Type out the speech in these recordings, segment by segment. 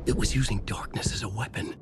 It was using darkness as a weapon.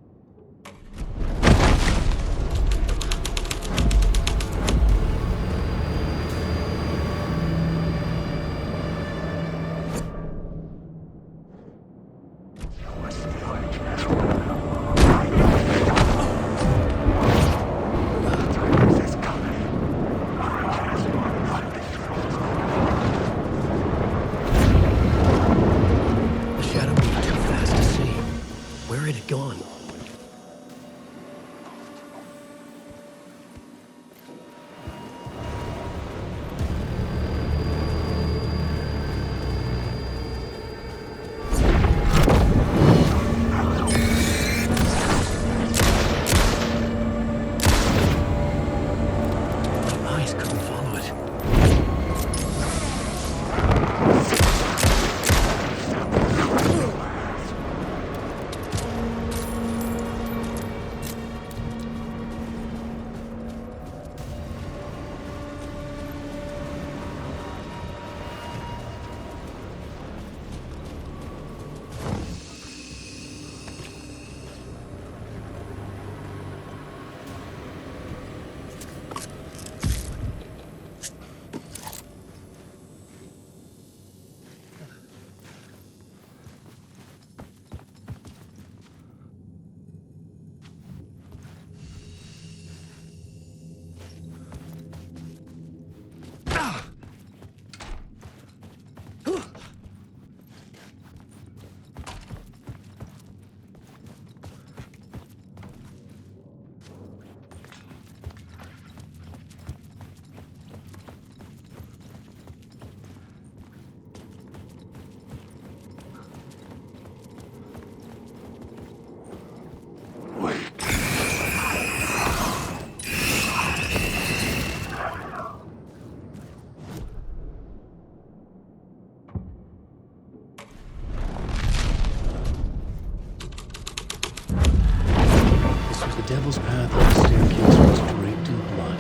Devil's path up the staircase was draped in blood.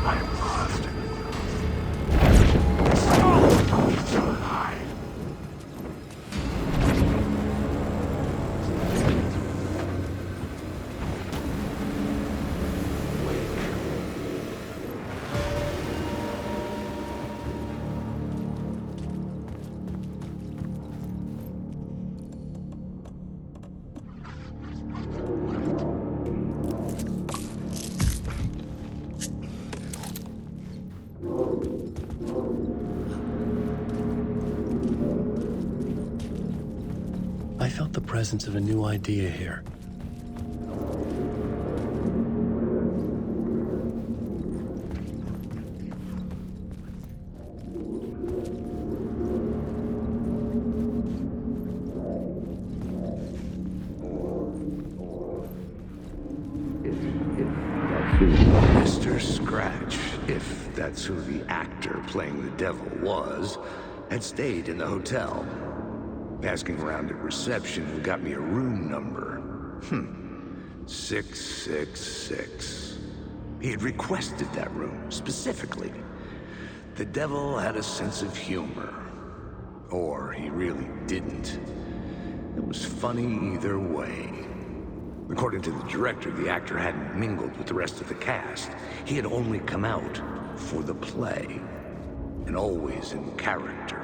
I'm lost. I felt the presence of a new idea here. Mr. Scratch, if that's who the actor playing the devil was, had stayed in the hotel. Asking around at reception who got me a room number. 666. He had requested that room, specifically. The devil had a sense of humor. Or he really didn't. It was funny either way. According to the director, the actor hadn't mingled with the rest of the cast. He had only come out for the play. And always in character.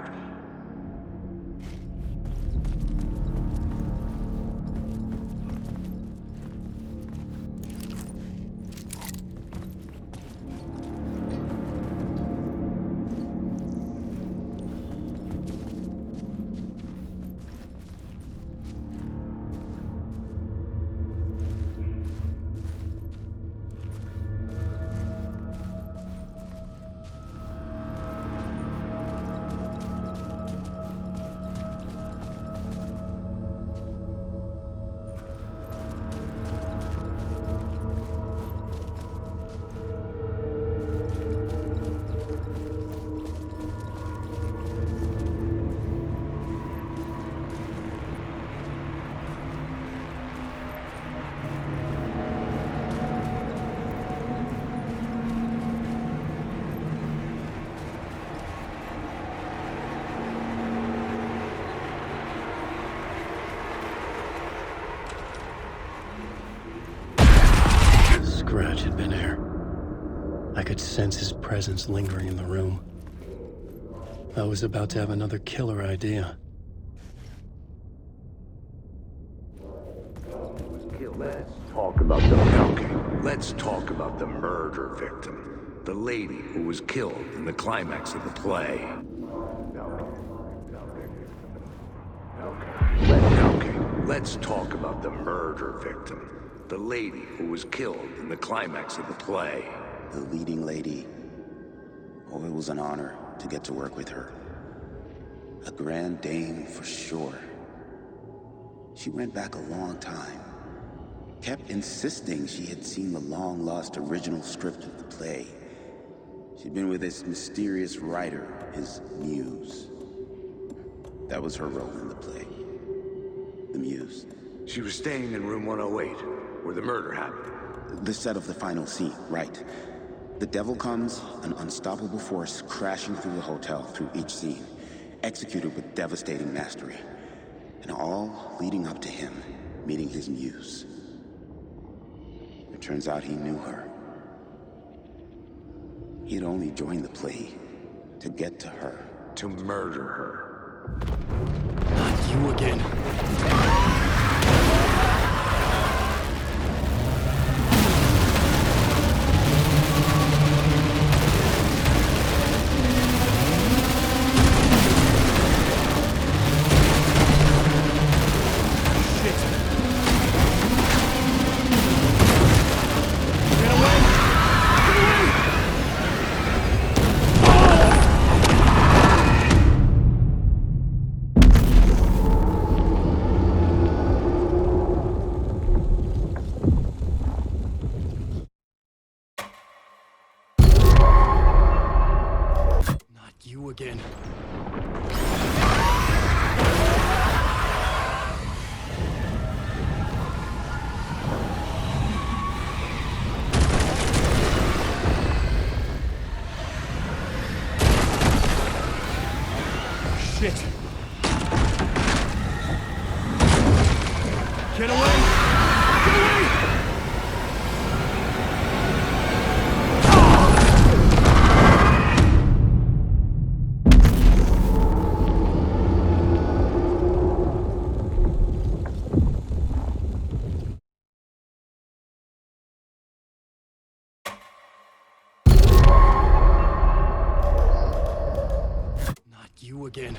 sense his presence lingering in the room. I was about to have another killer idea. Let's talk about the murder victim. The lady who was killed in the climax of the play. Let's talk about the murder victim. The lady who was killed in the climax of the play. The leading lady. Oh, it was an honor to get to work with her. A grand dame for sure. She went back a long time. Kept insisting she had seen the long-lost original script of the play. She'd been with this mysterious writer, his muse. That was her role in the play. The muse. She was staying in room 108, where the murder happened. The set of the final scene, right. The devil comes, an unstoppable force crashing through the hotel through each scene, executed with devastating mastery. And all leading up to him meeting his muse. It turns out he knew her. He had only joined the play to get to her. To murder her. Not you again. You again. Shit. Get away! Get away! You again.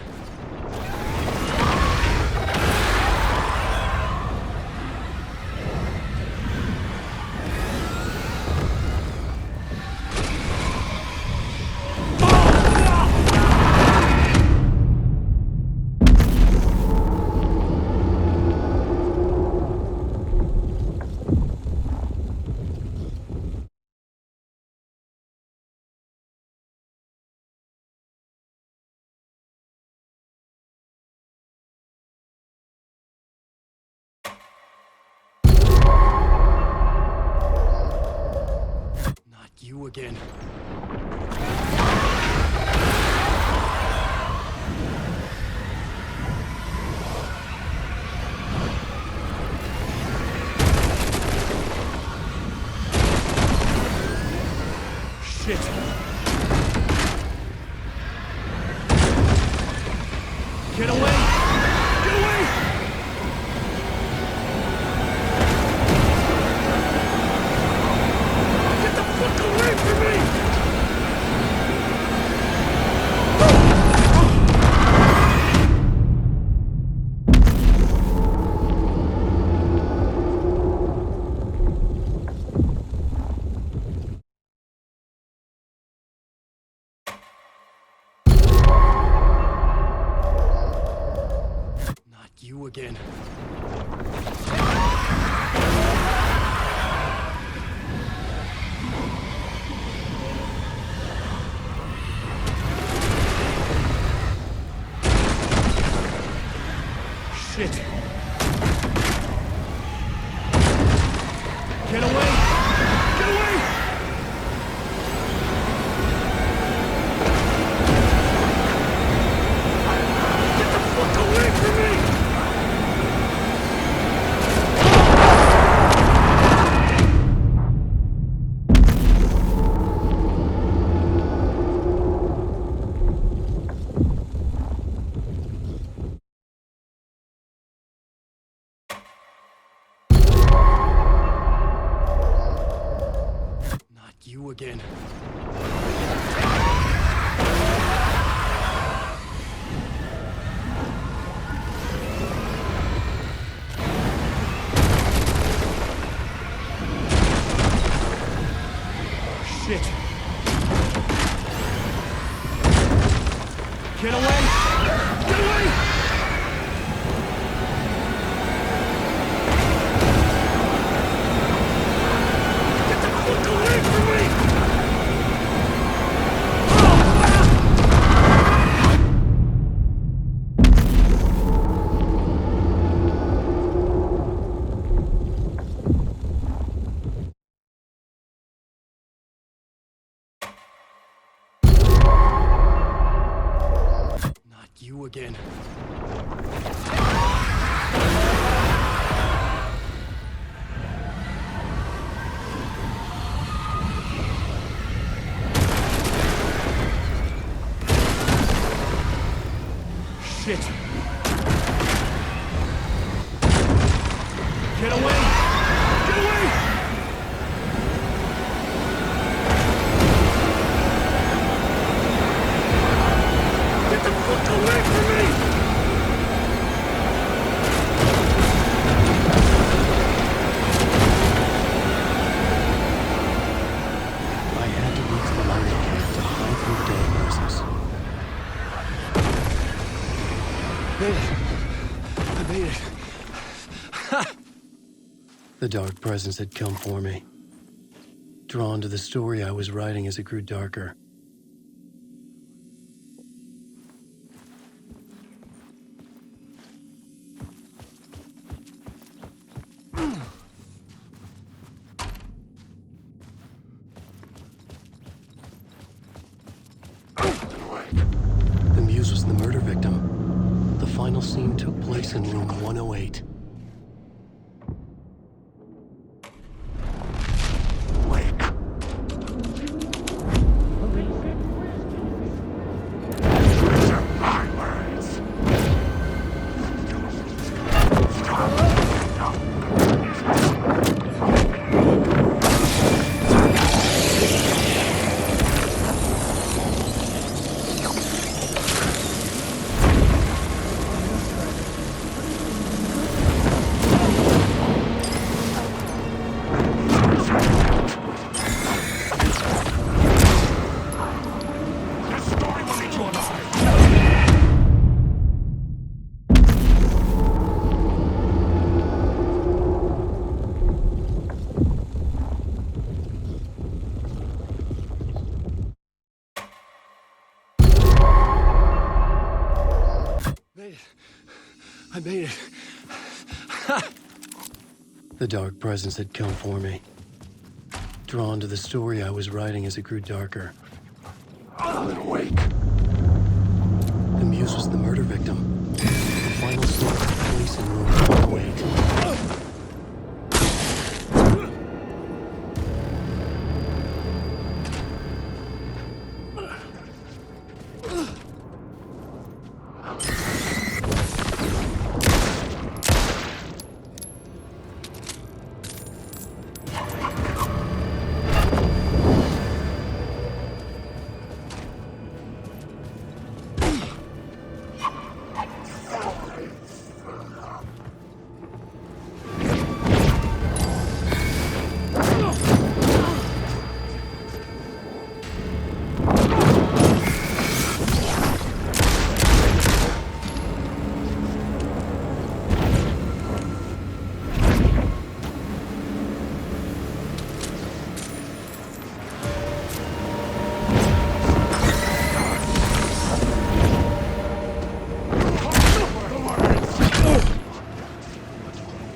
You again. Shit. Get away! Get away! Fuck away from me! Not you again. Shit. Get away! Get away! Get the fuck away from me! again. Shit! Get away! Get away! Get the fuck away from me! Not you again. Shit! Get away! Get away! Get the fuck away from me! I had to reach the light again to hide from the dark presence. I made it. The dark presence had come for me. Drawn to the story I was writing as it grew darker. The muse was the murder victim. The final scene took place in room 108. I made it. The dark presence had come for me. Drawn to the story I was writing as it grew darker. Awake. The muse was the murder victim. The final scene took place in room 108.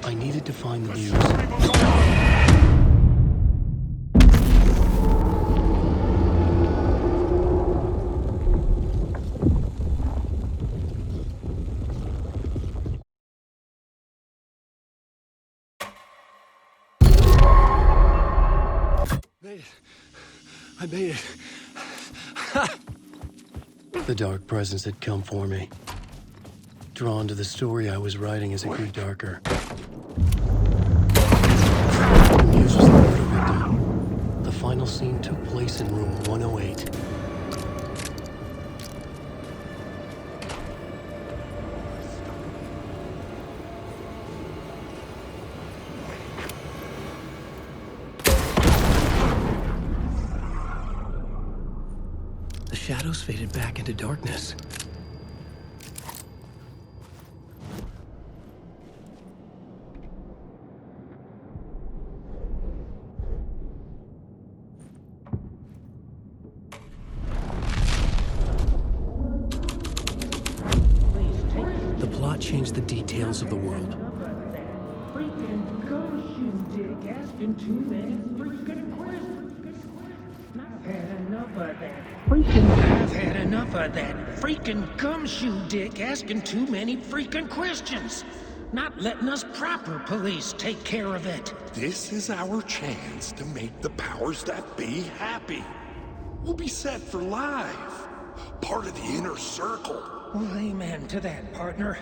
I needed to find the muse. I made it. The dark presence had come for me. Drawn to the story I was writing as it grew darker. The muse was the murder victim. The final scene took place in room 108. The shadows faded back into darkness. The plot changed the details of the world. Freaking ghost, you dick, asking too many freaking questions. I've had enough of that freaking gumshoe dick asking too many freaking questions. Not letting us proper police take care of it. This is our chance to make the powers that be happy. We'll be set for life. Part of the inner circle. Well, amen to that, partner.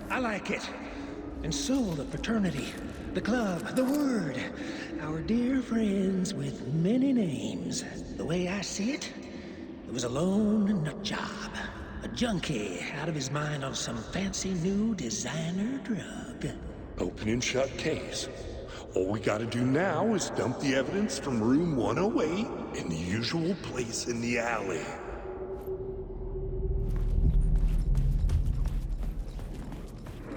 I like it. And so will the fraternity, the club, the word. Our dear friends with many names. The way I see it, it was a lone nut job. A junkie out of his mind on some fancy new designer drug. Open and shut case. All we gotta do now is dump the evidence from room 108 in the usual place in the alley.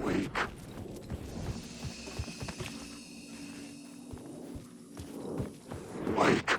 Wake. Wake.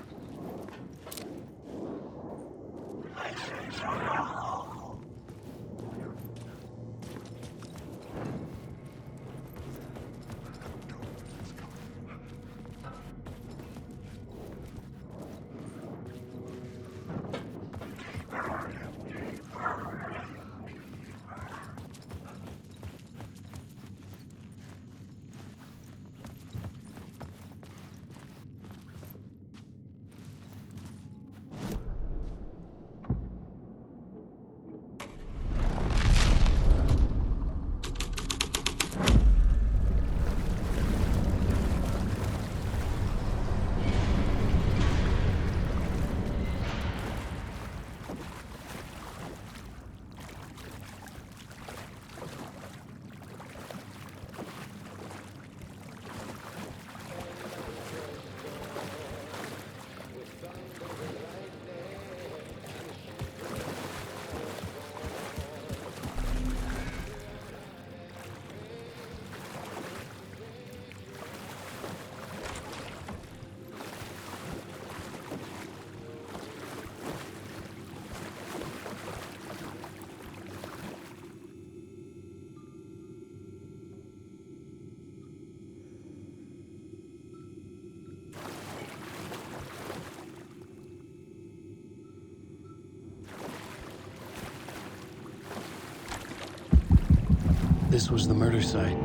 This was the murder site.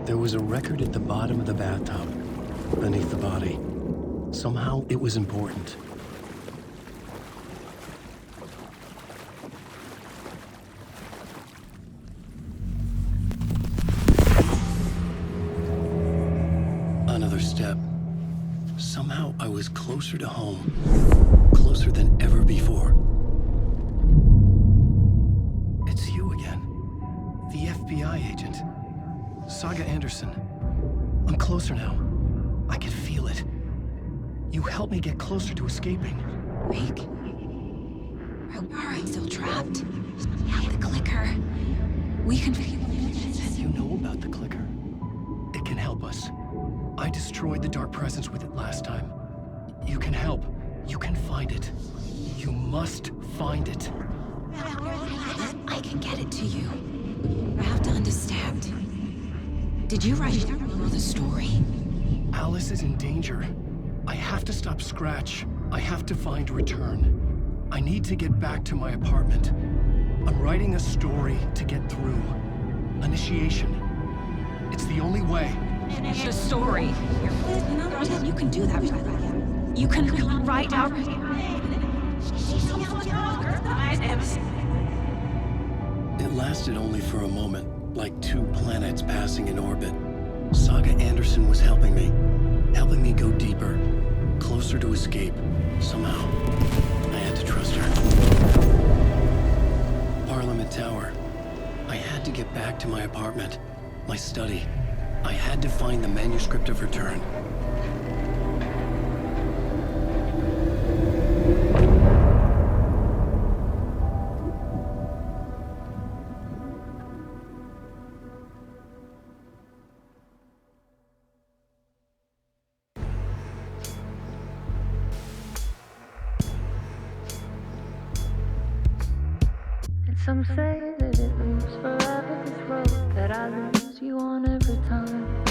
There was a record at the bottom of the bathtub, beneath the body. Somehow it was important. Another step. Somehow I was closer to home. Closer than ever before. It's you again. The FBI agent. Saga Anderson. I'm closer now. I can feel it. You helped me get closer to escaping. Wake. Are I still trapped? I have the clicker. We can feel it. You know about the clicker. It can help us. I destroyed the dark presence with it last time. You can help. You can find it. You must find it. I can get it to you. I have to understand. Did you write the story? Alice is in danger. I have to stop Scratch. I have to find Return. I need to get back to my apartment. I'm writing a story to get through. Initiation. It's the only way. The story. You can do that. You can write out. It lasted only for a moment, like two planets passing in orbit. Saga Anderson was helping me go deeper. closer to escape. Somehow, I had to trust her. Parliament Tower. I had to get back to my apartment, my study. I had to find the manuscript of return. Some say that it moves forever, this road that I lose you on every time.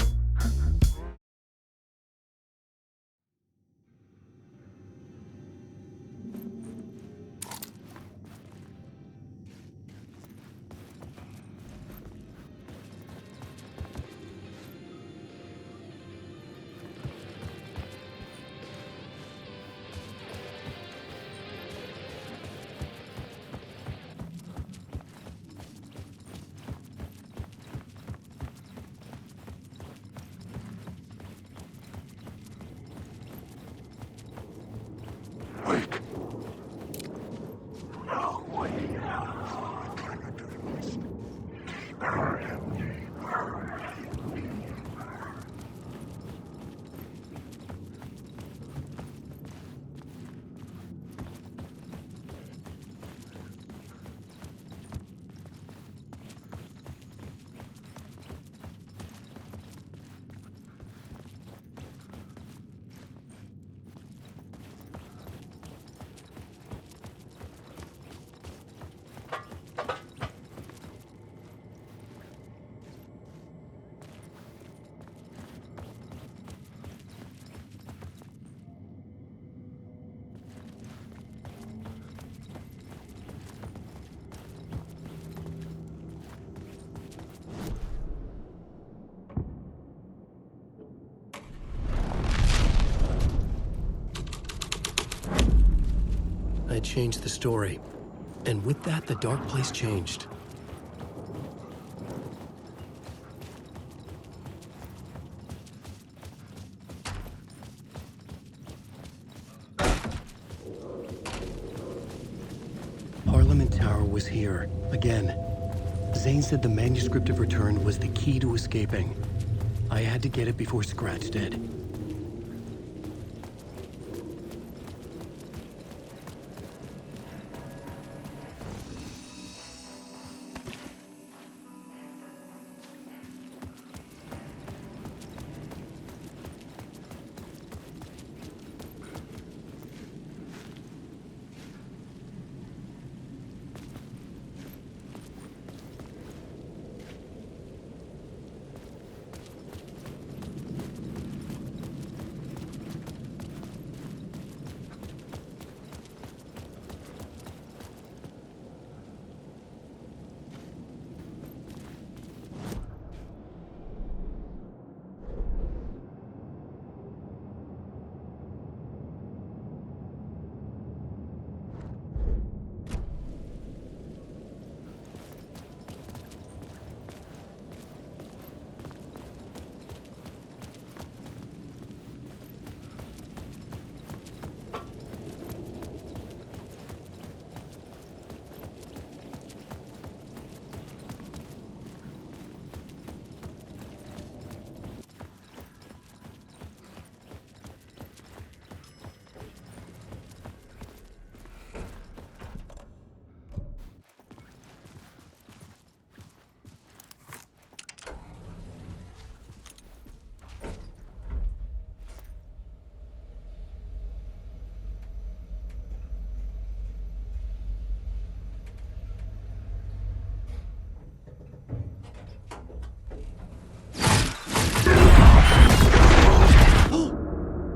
Wake. I changed the story. And with that, the dark place changed. Parliament Tower was here, again. Zane said the manuscript of return was the key to escaping. I had to get it before Scratch did.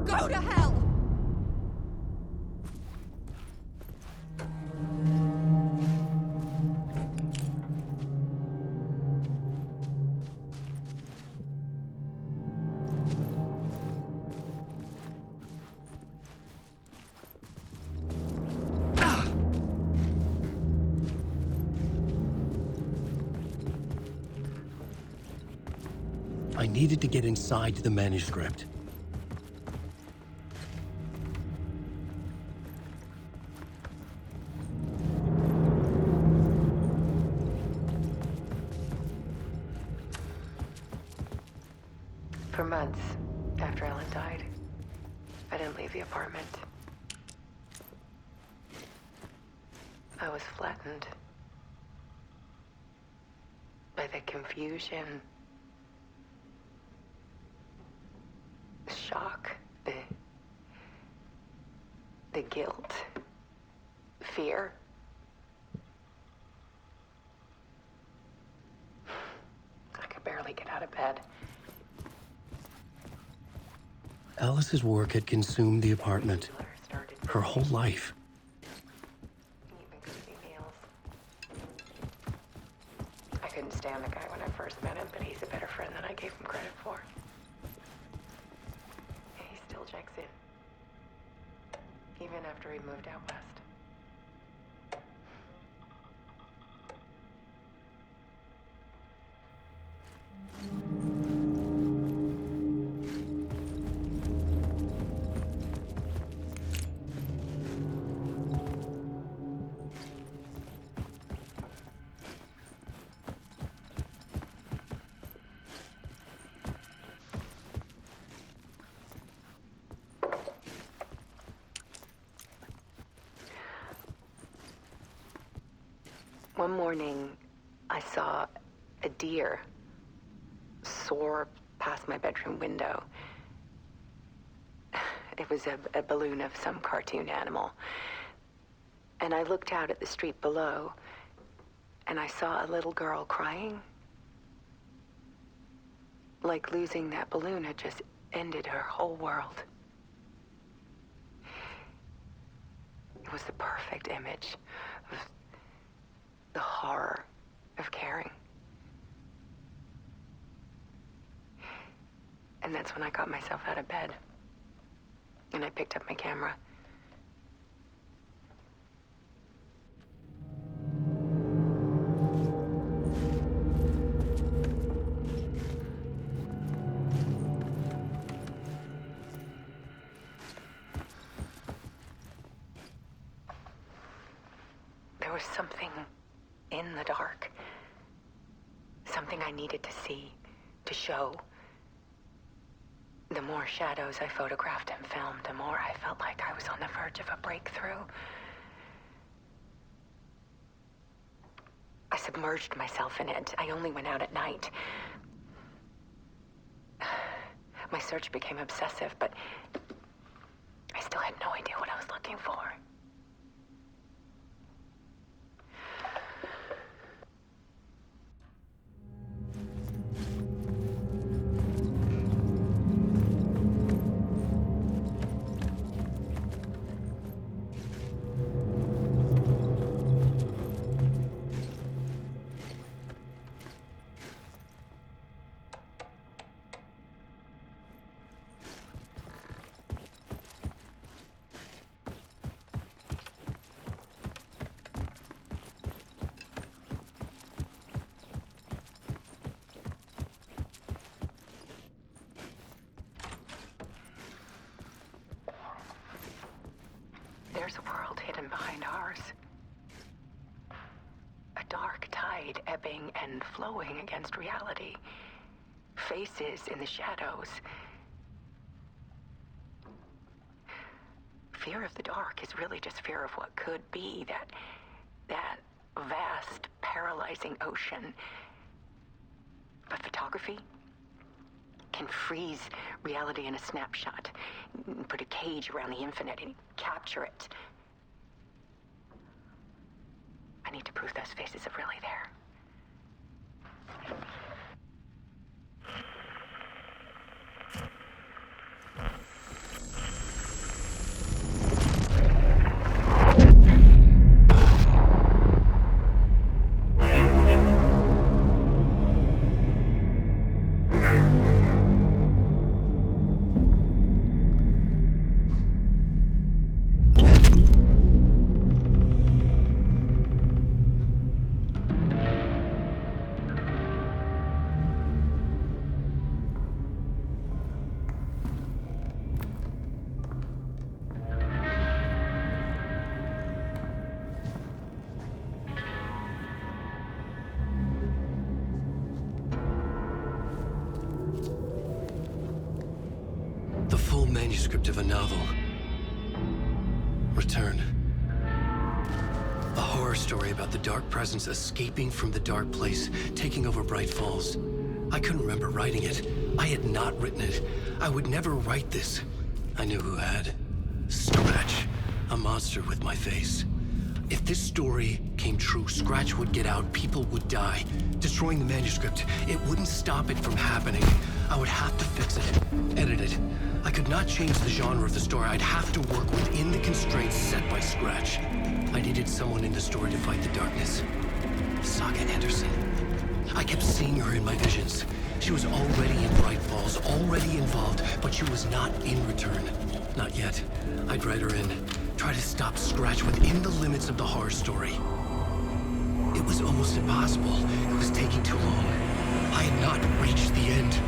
Go to hell! I needed to get inside the manuscript. For months after Ellen died, I didn't leave the apartment. I was flattened by the confusion, the shock, the guilt, fear. I could barely get out of bed. Alice's work had consumed the apartment. Her whole life. Even cooking meals. I couldn't stand the guy when I first met him, but he's a better friend than I gave him credit for. He still checks in. Even after he moved out west. One morning, I saw a deer soar past my bedroom window. It was a balloon of some cartoon animal. And I looked out at the street below, and I saw a little girl crying. Like losing that balloon had just ended her whole world. It was the perfect image of the horror of caring. And that's when I got myself out of bed. And I picked up my camera. There was something in the dark. Something I needed to see, to show. The more shadows I photographed and filmed, the more I felt like I was on the verge of a breakthrough. I submerged myself in it. I only went out at night. My search became obsessive, but I still had no idea what I was looking for. There's a world hidden behind ours. A dark tide ebbing and flowing against reality. Faces in the shadows. Fear of the dark is really just fear of what could be, that vast, paralyzing ocean. But photography can freeze reality in a snapshot, put a cage around the infinite and capture it. I need to prove those faces are really there. manuscript of a novel. Return. A horror story about the dark presence escaping from the dark place, taking over Bright Falls. I couldn't remember writing it. I had not written it. I would never write this. I knew who had. Scratch. A monster with my face. If this story came true, Scratch would get out, people would die. Destroying the manuscript, it wouldn't stop it from happening. I would have to fix it, edit it. I could not change the genre of the story. I'd have to work within the constraints set by Scratch. I needed someone in the story to fight the darkness. Saga Anderson. I kept seeing her in my visions. She was already in Bright Falls, already involved, but she was not in Return. Not yet. I'd write her in. Try to stop Scratch within the limits of the horror story. It was almost impossible. It was taking too long. I had not reached the end.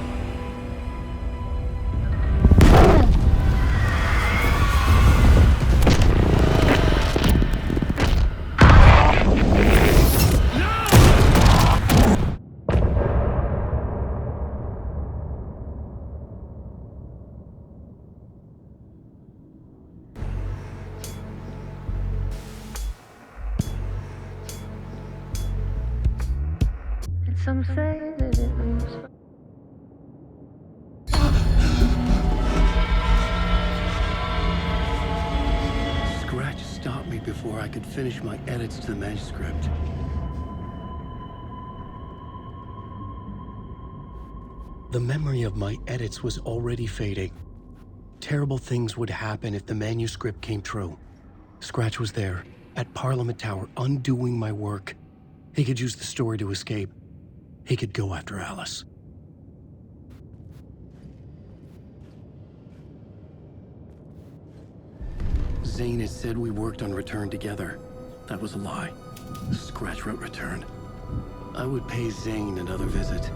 Some say that it moves. Scratch stopped me before I could finish my edits to the manuscript. The memory of my edits was already fading. Terrible things would happen if the manuscript came true. Scratch was there, at Parliament Tower, undoing my work. He could use the story to escape. He could go after Alice. Zane had said we worked on Return together. That was a lie. Scratch wrote Return. I would pay Zane another visit.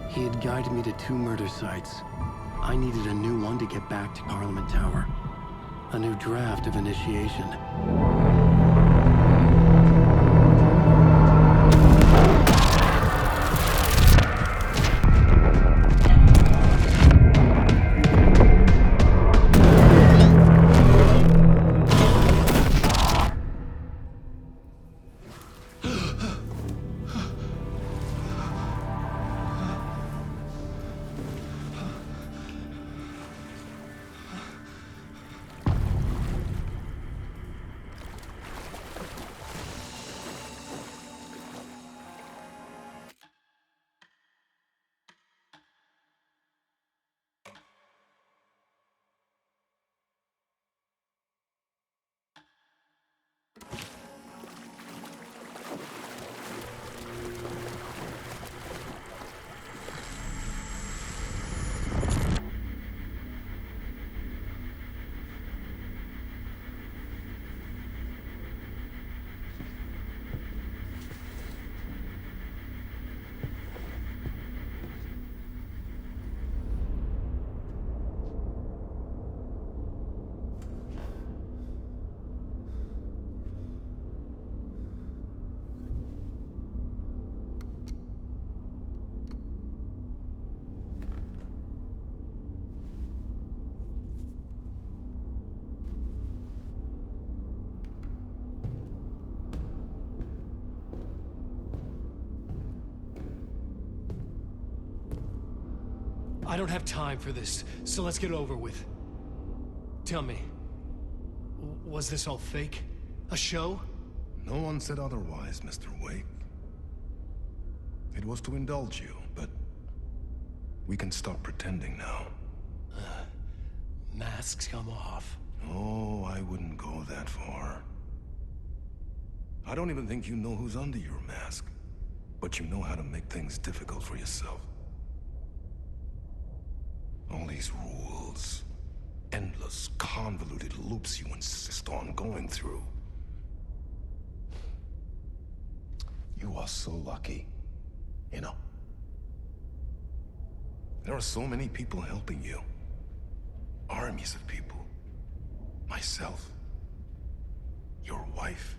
He had guided me to 2 murder sites. I needed a new one to get back to Parliament Tower. A new draft of Initiation. I don't have time for this, so let's get it over with. Tell me, was this all fake? A show? No one said otherwise, Mr. Wake. It was to indulge you, but we can stop pretending now. Masks come off. Oh, I wouldn't go that far. I don't even think you know who's under your mask, but you know how to make things difficult for yourself. All these rules, endless, convoluted loops you insist on going through. You are so lucky, you know. There are so many people helping you. Armies of people. Myself. Your wife.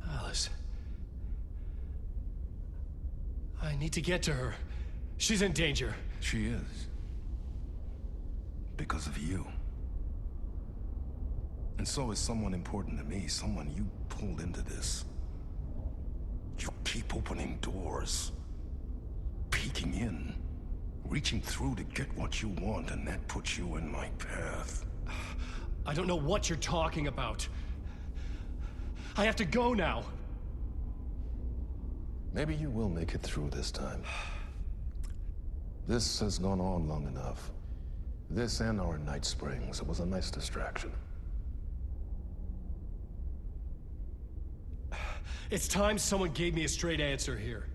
Alice. I need to get to her. She's in danger. She is. because of you. And so is someone important to me, someone you pulled into this. You keep opening doors, peeking in, reaching through to get what you want, and that puts you in my path. I don't know what you're talking about. I have to go now. Maybe you will make it through this time. This has gone on long enough. This and our Night Springs. It was a nice distraction. It's time someone gave me a straight answer here.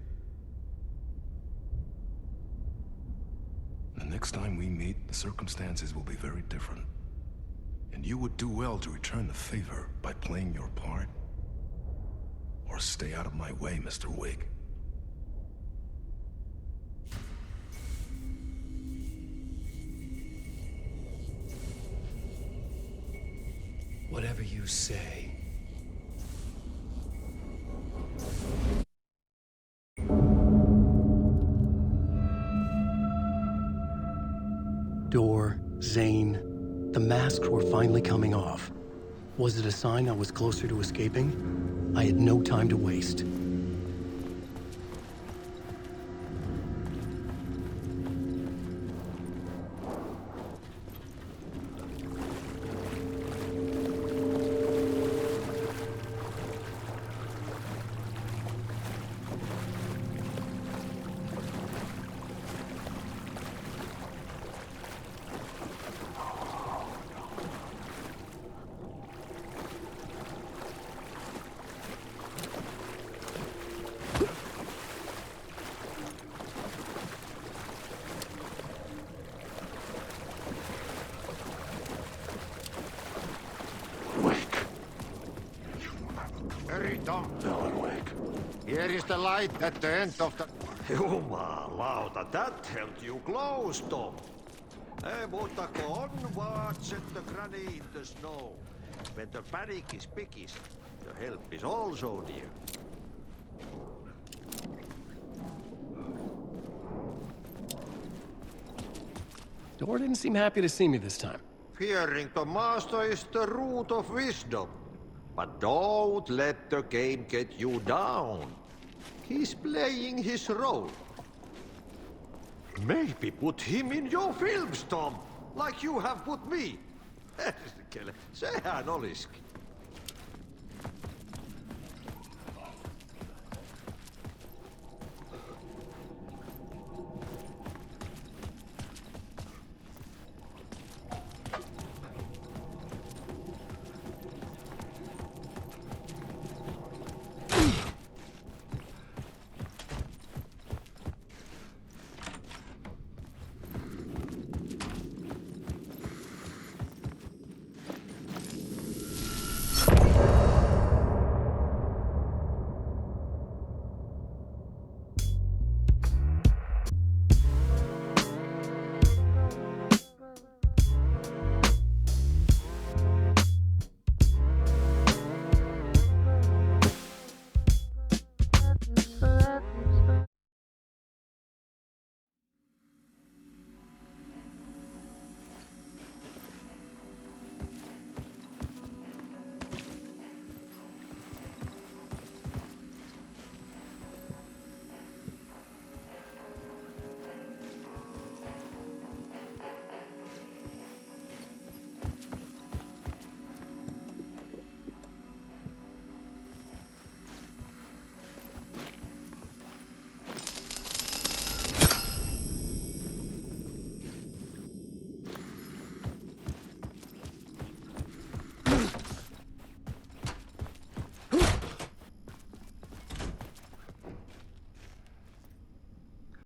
The next time we meet, the circumstances will be very different. And you would do well to return the favor by playing your part. Or stay out of my way, Mr. Wig. Whatever you say. Door, Zane, the masks were finally coming off. Was it a sign I was closer to escaping? I had no time to waste. Very dumb, Wake. Here is the light at the end of the... Jumalauta, that held you close, Tom. Mutta on vaan set the granny in the snow. When the panic is biggest, the help is also near. Door didn't seem happy to see me this time. Fearing the master is the root of wisdom. But don't let the game get you down. He's playing his role. Maybe put him in your films, Tom, like you have put me. Sehän olisikin.